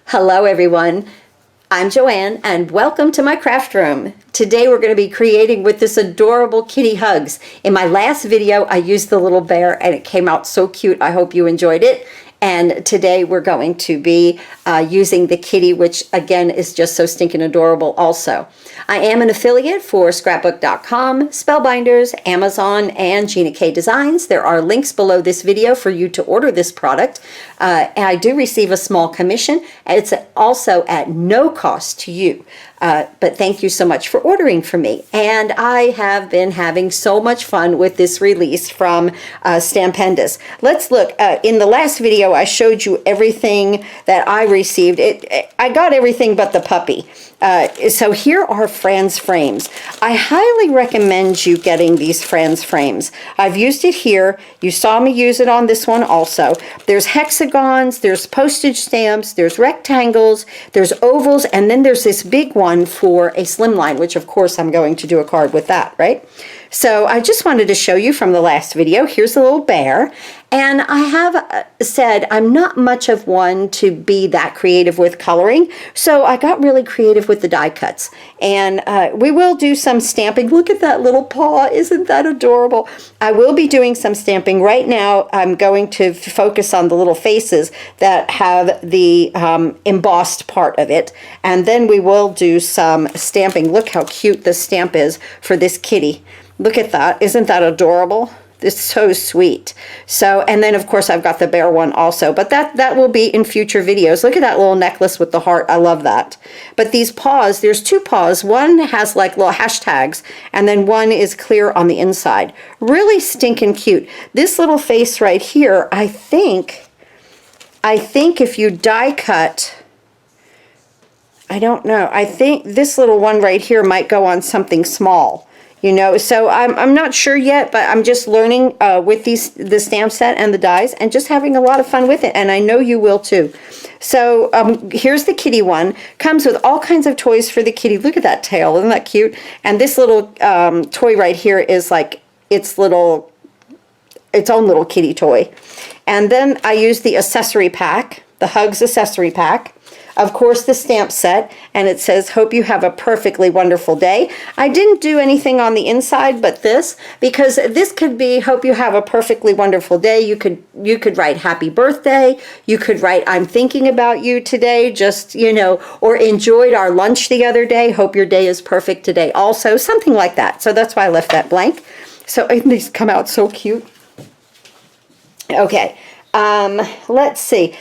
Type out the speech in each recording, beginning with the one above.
Hello everyone, I'm Joanne and welcome to my craft room. Today we're going to be creating with this adorable kitty hugs. In my last video I used the little bear and it came out so cute. I hope you enjoyed it. And today we're going to be using the kitty, which again is just so stinking adorable also. I am an affiliate for scrapbook.com, Spellbinders, Amazon, and GINA Designs. There are links below this video for you to order this product. And I do receive a small commission. It's also at no cost to you. But thank you so much for ordering from me. And I have been having so much fun with this release from Stampendous. Let's look. In the last video, I showed you everything that I received. I got everything but the puppy. So here are FRAN'S frames. I highly recommend you getting these FRAN'S frames. I've used it here. You saw me use it on this one also. There's hexagons, there's postage stamps, there's rectangles, there's ovals, and then there's this big one for a slimline, which of course I'm going to do a card with that, right? So I just wanted to show you from the last video. Here's the little bear. And I have said I'm not much of one to be that creative with coloring. So I got really creative with the die cuts. And we will do some stamping. Look at that little paw. Isn't that adorable? I will be doing some stamping. Right now I'm going to focus on the little faces that have the embossed part of it. And then we will do some stamping. Look how cute the stamp is for this kitty. Look at that. Isn't that adorable? It's so sweet. So, and then of course I've got the bear one also, but that will be in future videos. Look at that little necklace with the heart. I love that. But these paws, there's two paws. One has like little hashtags and then one is clear on the inside. Really stinking cute. This little face right here, I think if you die cut, I don't know. I think this little one right here might go on something small. You know, so I'm not sure yet, but I'm just learning with the stamp set and the dies and just having a lot of fun with it. And I know you will too. So here's the kitty one. Comes with all kinds of toys for the kitty. Look at that tail. Isn't that cute? And this little toy right here is like its own little kitty toy. And then I use the accessory pack, the Hugs accessory pack. Of course, the stamp set, and it says, hope you have a perfectly wonderful day. I didn't do anything on the inside but this, because this could be, hope you have a perfectly wonderful day. You could write happy birthday. You could write, I'm thinking about you today, just, you know, or enjoyed our lunch the other day. Hope your day is perfect today also, something like that. So that's why I left that blank. So these come out so cute. Okay, let's see.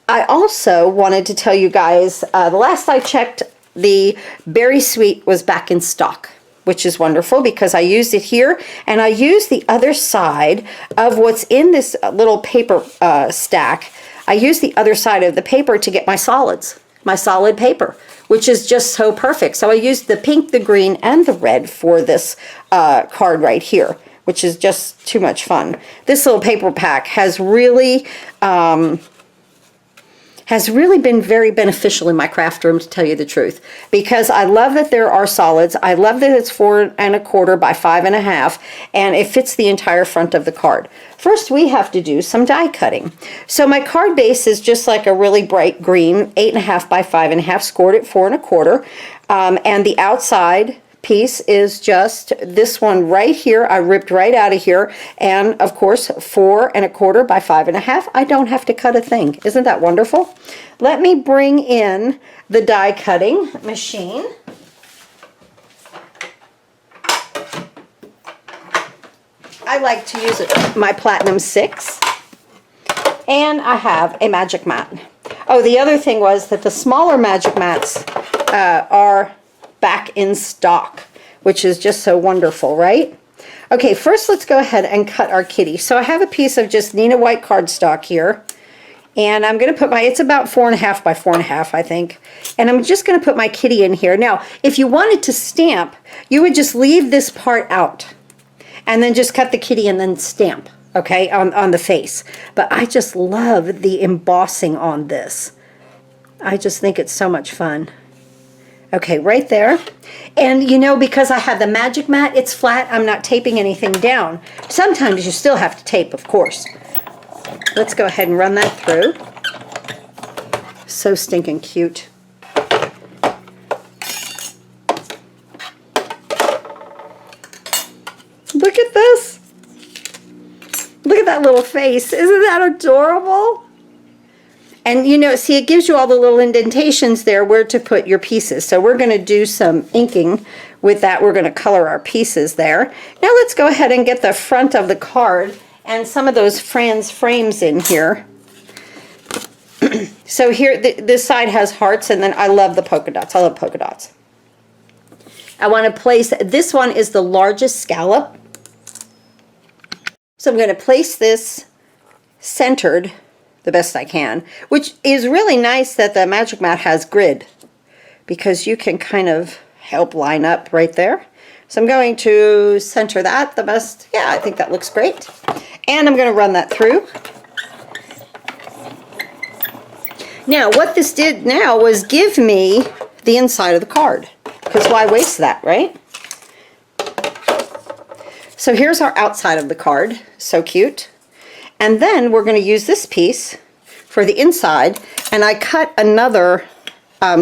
I also wanted to tell you guys, the last I checked, the Berry Sweet was back in stock, which is wonderful because I used it here and I used the other side of what's in this little paper stack. I used the other side of the paper to get my solids, my solid paper, which is just so perfect. So I used the pink, the green, and the red for this card right here, which is just too much fun. This little paper pack has really been very beneficial in my craft room, to tell you the truth, because I love that there are solids. I love that it's 4 1/4 by 5 1/2, and it fits the entire front of the card. First, we have to do some die cutting. So my card base is just like a really bright green, 8 1/2 by 5 1/2, scored at 4 1/4, and the outside piece is just this one right here. I ripped right out of here, and of course 4 1/4 by 5 1/2. I don't have to cut a thing. Isn't that wonderful? Let me bring in the die cutting machine. I like to use my Platinum 6, and I have a magic mat. Oh, the other thing was that the smaller magic mats are back in stock, which is just so wonderful, right? Okay, first let's go ahead and cut our kitty. So I have a piece of just Neenah white cardstock here, and I'm going to put it's about 4 1/2 by 4 1/2, I think, and I'm just going to put my kitty in here. Now, if you wanted to stamp, you would just leave this part out, and then just cut the kitty and then stamp, okay, on the face. But I just love the embossing on this. I just think it's so much fun. Okay, right there. And you know, because I have the magic mat, it's flat. I'm not taping anything down. Sometimes you still have to tape, of course. Let's go ahead and run that through. So stinking cute. Look at this. Look at that little face. Isn't that adorable? And you know, see, it gives you all the little indentations there where to put your pieces. So we're going to do some inking with that. We're going to color our pieces there. Now let's go ahead and get the front of the card and some of those FRAN'S frames in here. So here, this side has hearts, and then I love the polka dots. I love polka dots. I want to place, this one is the largest scallop. So I'm going to place this centered the best I can, which is really nice that the Magic Mat has grid, because you can kind of help line up right there. So I'm going to center that the best. Yeah, I think that looks great. And I'm going to run that through. Now, what this did now was give me the inside of the card, because why waste that, right? So here's our outside of the card. So cute. And then we're going to use this piece for the inside, and I cut another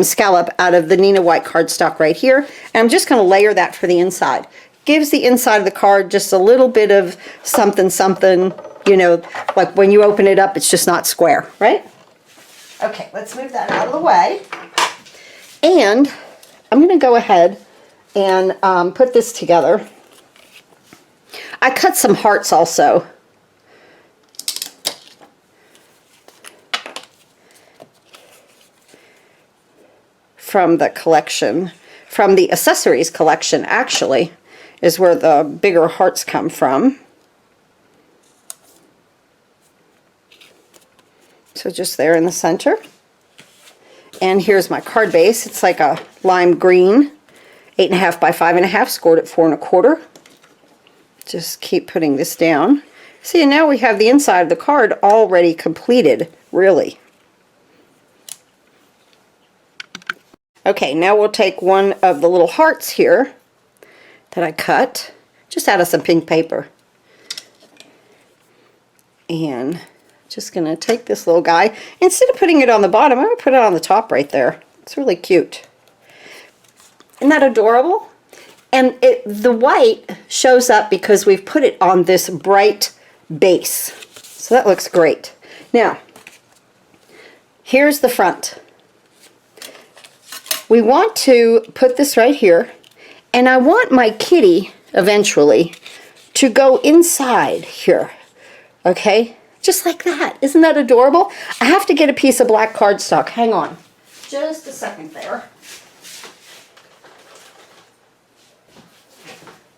scallop out of the Neenah white cardstock right here, and I'm just going to layer that for the inside. Gives the inside of the card just a little bit of something, something, you know, like when you open it up, it's just not square, right? Okay, let's move that out of the way. And I'm going to go ahead and put this together. I cut some hearts also. From the collection, from the accessories collection actually, is where the bigger hearts come from. So just there in the center. And here's my card base. It's like a lime green, 8.5 by 5.5, scored at 4 1/4. Just keep putting this down. See, now we have the inside of the card already completed, really. Okay, now we'll take one of the little hearts here that I cut, just out of some pink paper. And just going to take this little guy. Instead of putting it on the bottom, I'm going to put it on the top right there. It's really cute. Isn't that adorable? And the white shows up because we've put it on this bright base. So that looks great. Now, here's the front. We want to put this right here, and I want my kitty eventually to go inside here, okay? Just like that. Isn't that adorable? I have to get a piece of black cardstock. Hang on. Just a second there.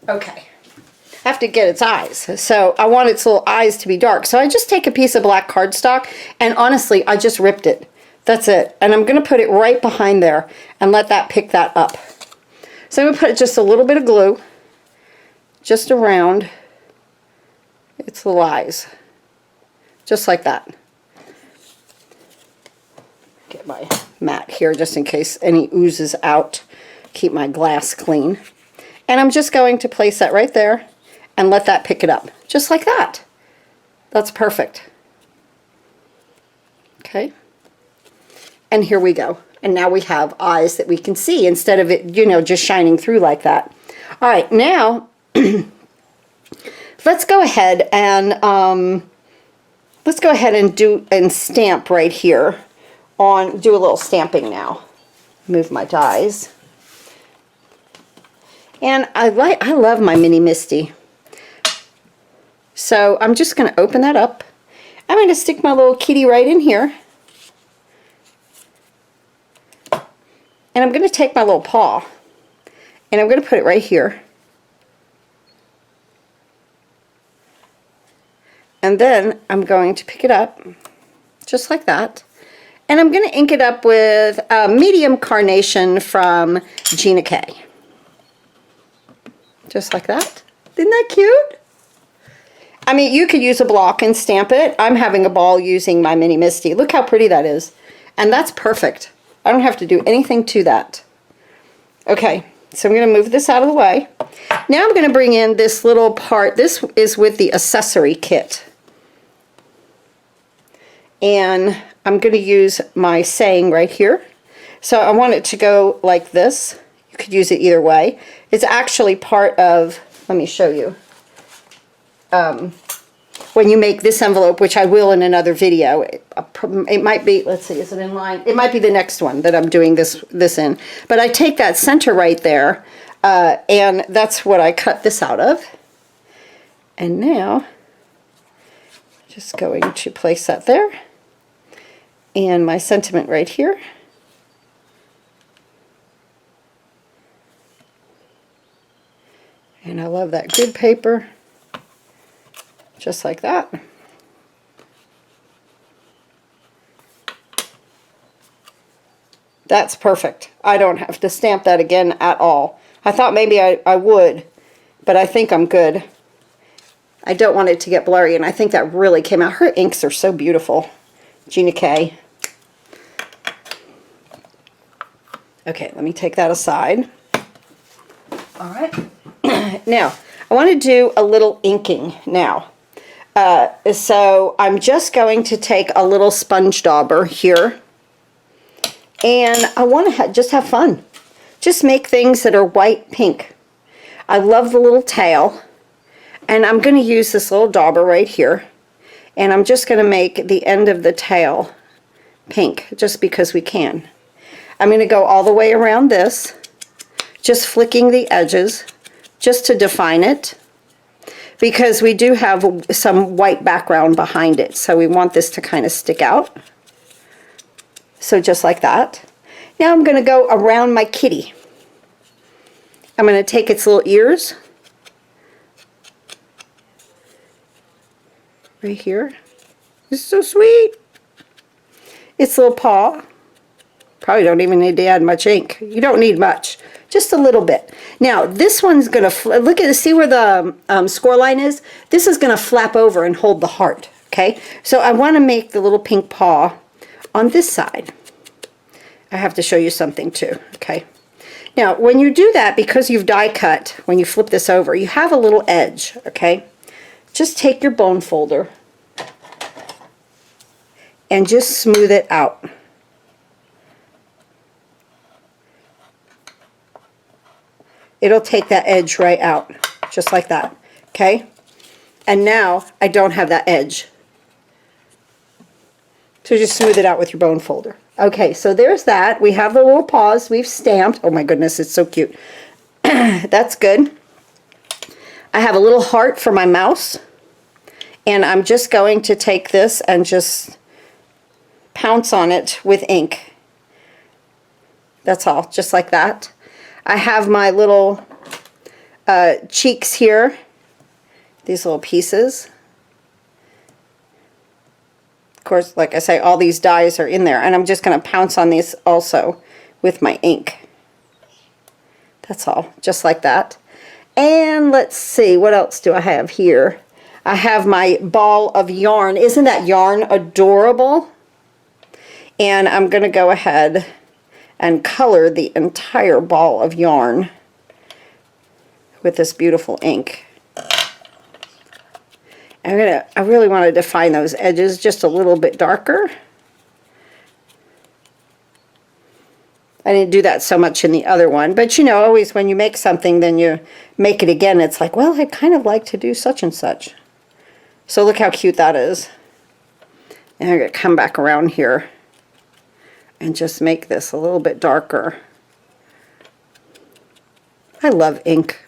Okay. I have to get its eyes. So I want its little eyes to be dark. So I just take a piece of black cardstock, and honestly, I just ripped it. That's it. And I'm going to put it right behind there and let that pick that up. So I'm going to put just a little bit of glue just around its little eyes. Just like that. Get my mat here just in case any oozes out. Keep my glass clean. And I'm just going to place that right there and let that pick it up. Just like that. That's perfect. Okay. And here we go. And now we have eyes that we can see instead of it, you know, just shining through like that. All right, now let's go ahead and do and stamp right here on. Do a little stamping now. Move my dies. And I love my mini Misty. So I'm just going to open that up. I'm going to stick my little kitty right in here. And I'm going to take my little paw, and I'm going to put it right here. And then I'm going to pick it up, just like that. And I'm going to ink it up with a medium carnation from GINA. Just like that. Isn't that cute? I mean, you could use a block and stamp it. I'm having a ball using my mini Misty. Look how pretty that is. And that's perfect. I don't have to do anything to that. Okay, so I'm going to move this out of the way. Now I'm going to bring in this little part. This is with the accessory kit. And I'm going to use my saying right here. So I want it to go like this. You could use it either way. It's actually part of, let me show you. When you make this envelope, which I will in another video, it might be, let's see, is it in line? It might be the next one that I'm doing this in. But I take that center right there, and that's what I cut this out of. And now, just going to place that there. And my sentiment right here. And I love that grid paper. Just like that. That's perfect. I don't have to stamp that again at all. I thought maybe I would, but I think I'm good. I don't want it to get blurry, and I think that really came out. Her inks are so beautiful. GINA K. Okay, let me take that aside. All right. Now, I want to do a little inking now. So I'm just going to take a little sponge dauber here, and I want to just have fun. Just make things that are white pink. I love the little tail, and I'm going to use this little dauber right here, and I'm just going to make the end of the tail pink, just because we can. I'm going to go all the way around this, just flicking the edges, just to define it, because we do have some white background behind it, so we want this to kind of stick out. So just like that. Now I'm going to go around my kitty. I'm going to take its little ears, right here. It's so sweet. Its little paw. Probably don't even need to add much ink. You don't need much. Just a little bit. Now, this one's going to, look at, see where the score line is? This is going to flap over and hold the heart, okay? So I want to make the little pink paw on this side. I have to show you something too, okay? Now, when you do that, because you've die cut, when you flip this over, you have a little edge, okay? Just take your bone folder and just smooth it out. It'll take that edge right out, just like that, okay? And now I don't have that edge. So just smooth it out with your bone folder. Okay, so there's that. We have the little paws we've stamped. Oh my goodness, it's so cute. That's good. I have a little heart for my mouse. And I'm just going to take this and just pounce on it with ink. That's all, just like that. I have my little cheeks here, these little pieces. Of course, like I say, all these dies are in there, and I'm just going to pounce on these also with my ink. That's all, just like that. And let's see, what else do I have here? I have my ball of yarn. Isn't that yarn adorable? And I'm going to go ahead and color the entire ball of yarn with this beautiful ink. I really want to define those edges just a little bit darker. I didn't do that so much in the other one, but you know, always when you make something, then you make it again, it's like, well, I'd kind of like to do such and such. So look how cute that is. And I'm going to come back around here and just make this a little bit darker. I love ink.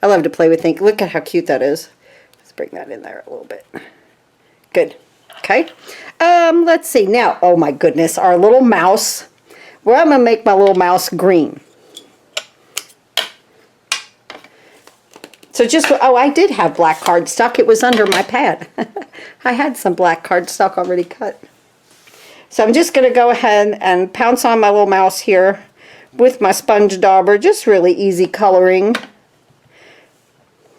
I love to play with ink. Look at how cute that is. Let's bring that in there a little bit. Good. Okay. Let's see. Now, oh my goodness, our little mouse. Well, I'm going to make my little mouse green. So just, oh, I did have black cardstock. It was under my pad. I had some black cardstock already cut. So I'm just going to go ahead and pounce on my little mouse here with my sponge dauber. Just really easy coloring.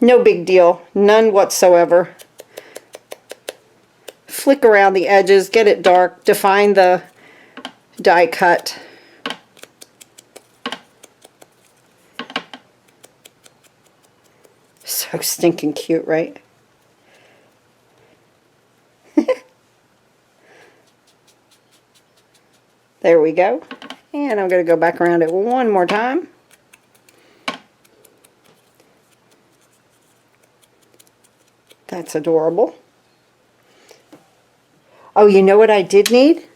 No big deal. None whatsoever. Flick around the edges, get it dark, define the die cut. So stinking cute, right? There we go. And I'm going to go back around it one more time. That's adorable. Oh, you know what I did need?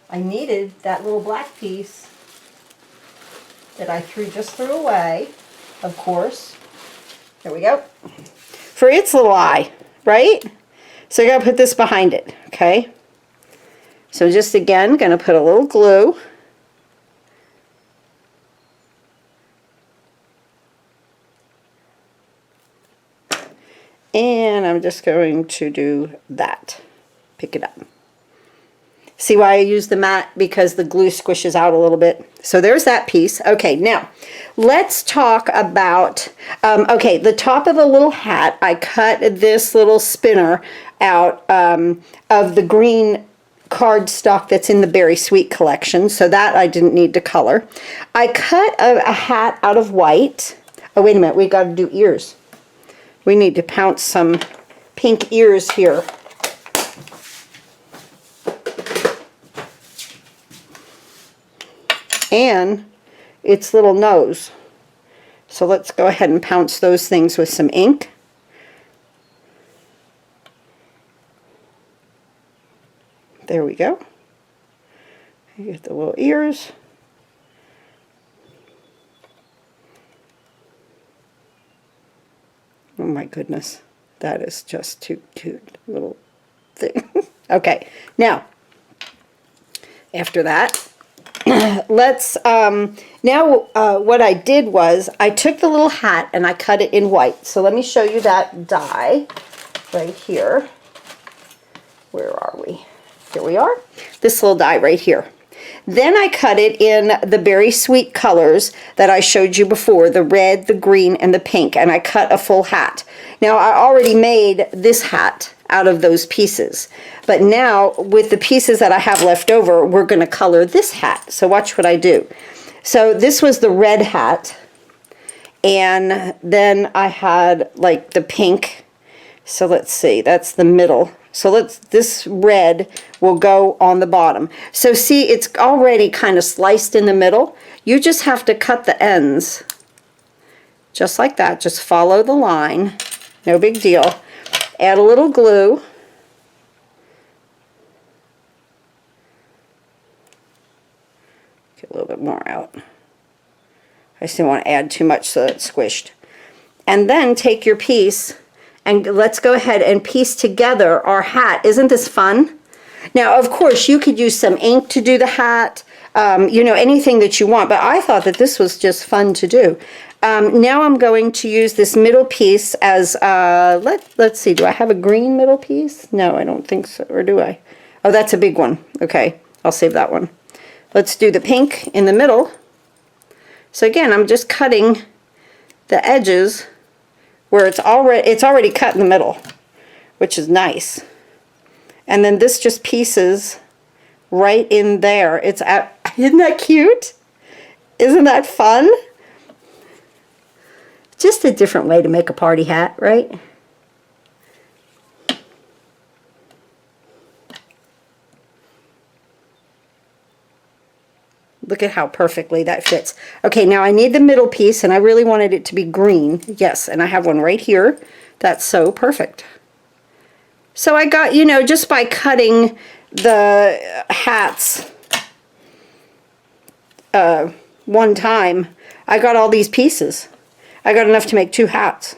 I needed that little black piece that I just threw away, of course. There we go. For its little eye, right? So I gotta put this behind it, okay? So just again, gonna put a little glue. And I'm just going to do that. Pick it up. See why I use the mat? Because the glue squishes out a little bit. So there's that piece. Okay, now let's talk about, okay, the top of the little hat, I cut this little spinner out of the green cardstock that's in the Berry Sweet collection, so that I didn't need to color. I cut a hat out of white. Oh, wait a minute, we got to do ears. We need to pounce some pink ears here. And its little nose. So let's go ahead and pounce those things with some ink. There we go. You get the little ears. Oh my goodness, that is just too cute little thing. Okay, now after that, let's what I did was I took the little hat and I cut it in white. So let me show you that die right here. Where are we? Here we are. This little die right here. Then I cut it in the Berry Sweet colors that I showed you before, the red, the green, and the pink, and I cut a full hat. Now I already made this hat out of those pieces, but now with the pieces that I have left over, we're going to color this hat. So watch what I do. So this was the red hat, and then I had like the pink. So let's see, that's the middle. So this red will go on the bottom. So see, it's already kind of sliced in the middle. You just have to cut the ends just like that. Just follow the line. No big deal. Add a little glue. Get a little bit more out. I just didn't want to add too much so that it's squished. And then take your piece and let's go ahead and piece together our hat. Isn't this fun? Now, of course, you could use some ink to do the hat, you know, anything that you want, but I thought that this was just fun to do. Now I'm going to use this middle piece as, let's see, do I have a green middle piece? No, I don't think so, or do I? Oh, that's a big one. Okay, I'll save that one. Let's do the pink in the middle. So again, I'm just cutting the edges where it's already cut in the middle, which is nice. And then this just pieces right in there. Isn't that cute? Isn't that fun? Just a different way to make a party hat, right? Look at how perfectly that fits. Okay, now I need the middle piece, and I really wanted it to be green. Yes, and I have one right here. That's so perfect. So I got, you know, just by cutting the hats one time, I got all these pieces. I got enough to make 2 hats.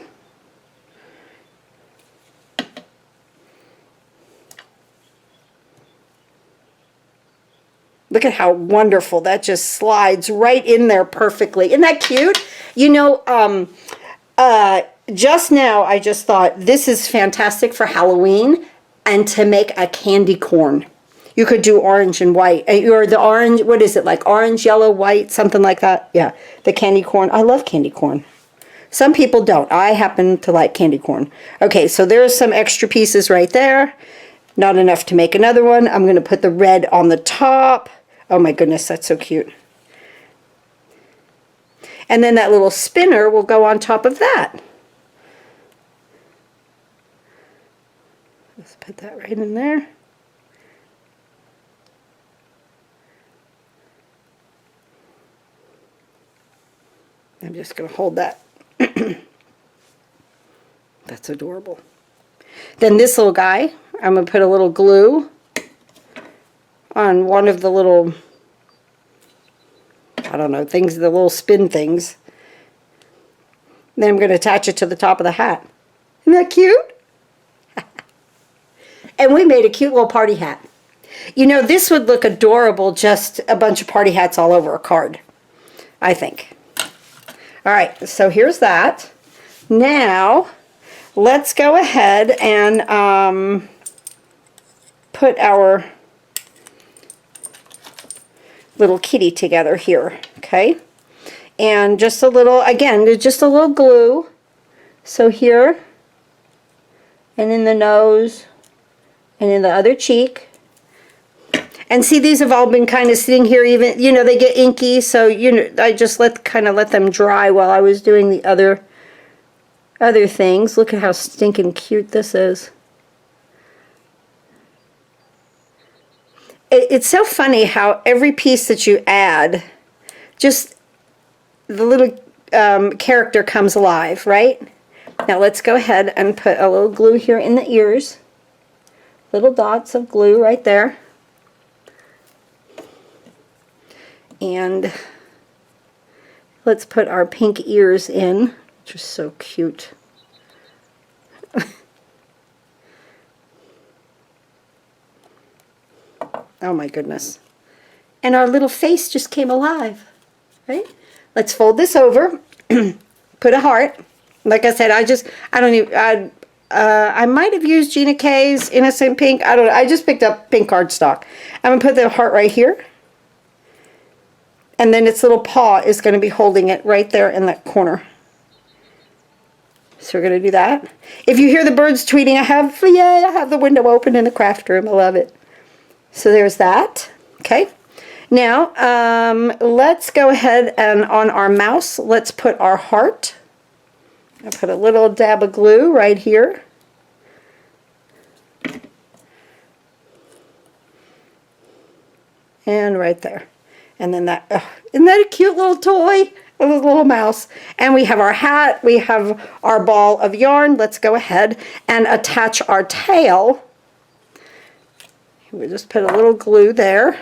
Look at how wonderful that just slides right in there perfectly. Isn't that cute? You know, just now I just thought this is fantastic for Halloween and to make a candy corn. You could do orange and white, or the orange, what is it, like orange, yellow, white, something like that? Yeah, the candy corn. I love candy corn. Some people don't. I happen to like candy corn. Okay, so there's some extra pieces right there. Not enough to make another one. I'm going to put the red on the top. Oh my goodness, that's so cute. And then that little spinner will go on top of that. Let's put that right in there. just going to hold that. That's adorable. Then this little guy, I'm going to put a little glue on one of the little, I don't know, things, the little spin things. Then I'm going to attach it to the top of the hat. Isn't that cute? And we made a cute little party hat. You know, this would look adorable, just a bunch of party hats all over a card, I think. All right, so here's that. Now, let's go ahead and put our little kitty together here, okay? And just a little, again, just a little glue. So here, and in the nose, and in the other cheek. And see, these have all been kind of sitting here, even, you know, they get inky, so, you know, I just kind of let them dry while I was doing the other things. Look at how stinking cute this is. It's so funny how every piece that you add, just the little character comes alive, right? Now let's go ahead and put a little glue here in the ears. Little dots of glue right there. And let's put our pink ears in, which is so cute. Oh my goodness. And our little face just came alive, right? Let's fold this over, put a heart. Like I said, I might have used Gina K's Innocent Pink. I don't know. I just picked up pink cardstock. I'm going to put the heart right here. And then its little paw is going to be holding it right there in that corner. So we're going to do that. If you hear the birds tweeting, I have the window open in the craft room. I love it. So there's that. Okay. Now, let's go ahead and on our mouse, let's put our heart. I put a little dab of glue right here. And right there. And then that, isn't that a cute little toy? A little mouse. And we have our hat, we have our ball of yarn. Let's go ahead and attach our tail. We just put a little glue there.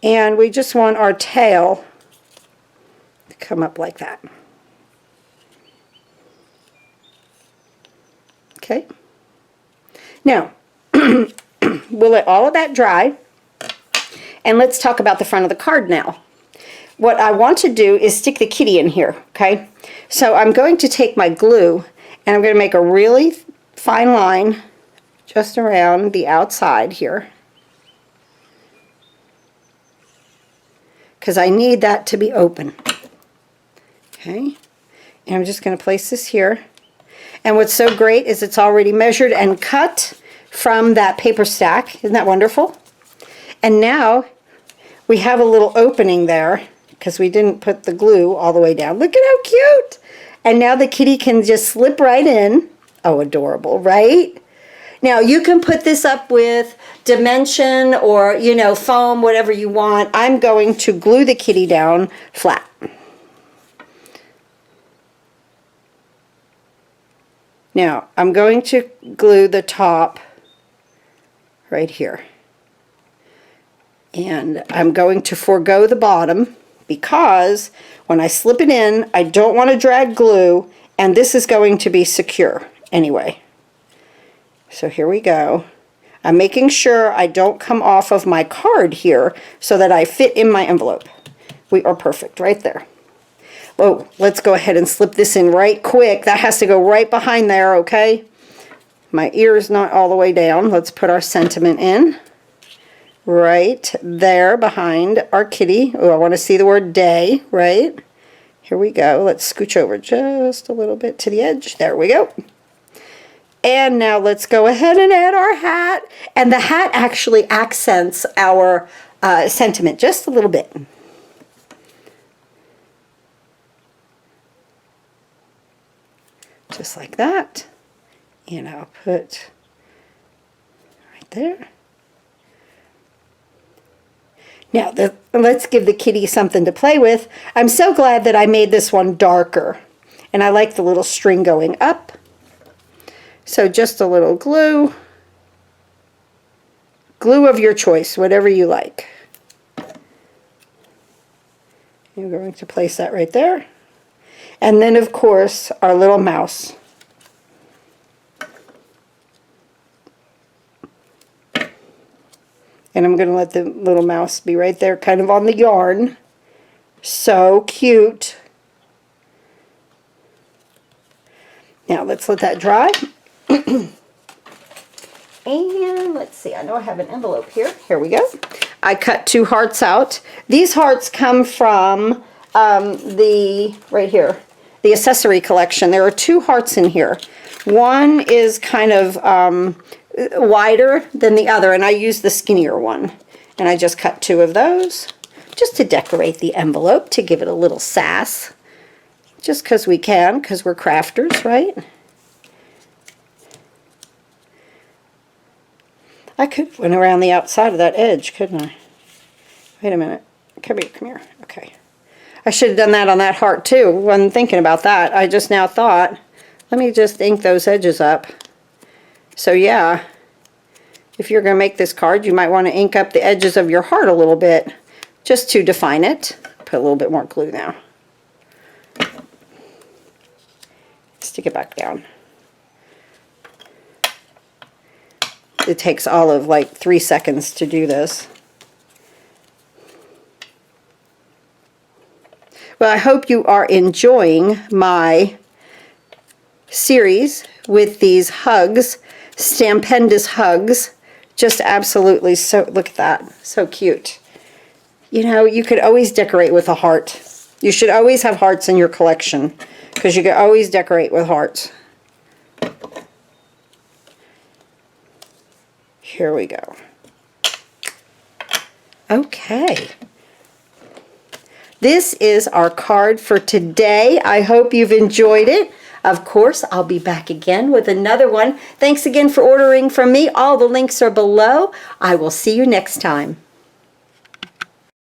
And we just want our tail to come up like that. Okay. Now, we'll let all of that dry. And let's talk about the front of the card now. What I want to do is stick the kitty in here, okay? So I'm going to take my glue and I'm going to make a really fine line just around the outside here. Because I need that to be open. Okay? And I'm just going to place this here. And what's so great is it's already measured and cut from that paper stack. Isn't that wonderful? And now we have a little opening there because we didn't put the glue all the way down. Look at how cute! And now the kitty can just slip right in. Oh, adorable, right? Now you can put this up with dimension or, you know, foam, whatever you want. I'm going to glue the kitty down flat. Now I'm going to glue the top right here. And I'm going to forego the bottom because when I slip it in, I don't want to drag glue, and this is going to be secure anyway. So here we go. I'm making sure I don't come off of my card here so that I fit in my envelope. We are perfect right there. Oh, let's go ahead and slip this in right quick. That has to go right behind there, okay? My ear is not all the way down. Let's put our sentiment in. Right there behind our kitty. Oh, I want to see the word day, right? Here we go. Let's scooch over just a little bit to the edge. There we go. And now let's go ahead and add our hat. And the hat actually accents our sentiment just a little bit. Just like that. And I'll put right there. Now, let's give the kitty something to play with. I'm so glad that I made this one darker. And I like the little string going up. So just a little glue. Glue of your choice, whatever you like. You're going to place that right there. And then, of course, our little mouse. And I'm going to let the little mouse be right there, kind of on the yarn. So cute. Now, let's let that dry. And let's see, I know I have an envelope here. Here we go. I cut 2 hearts out. These hearts come from right here, the accessory collection. There are 2 hearts in here. One is kind of wider than the other, and I used the skinnier one. And I just cut 2 of those just to decorate the envelope, to give it a little sass. Just because we can, because we're crafters, right? I could have went around the outside of that edge, couldn't I? Wait a minute. Come here, come here. Okay. I should have done that on that heart too. Wasn't thinking about that. I just now thought, let me just ink those edges up. So yeah, if you're going to make this card, you might want to ink up the edges of your heart a little bit, just to define it. Put a little bit more glue now. Stick it back down. It takes all of like 3 seconds to do this. Well, I hope you are enjoying my series with these hugs, Stampendous hugs. Just absolutely so, look at that, so cute. You know, you could always decorate with a heart. You should always have hearts in your collection, because you can always decorate with hearts. Here we go. Okay. This is our card for today. I hope you've enjoyed it. Of course, I'll be back again with another one. Thanks again for ordering from me. All the links are below. I will see you next time.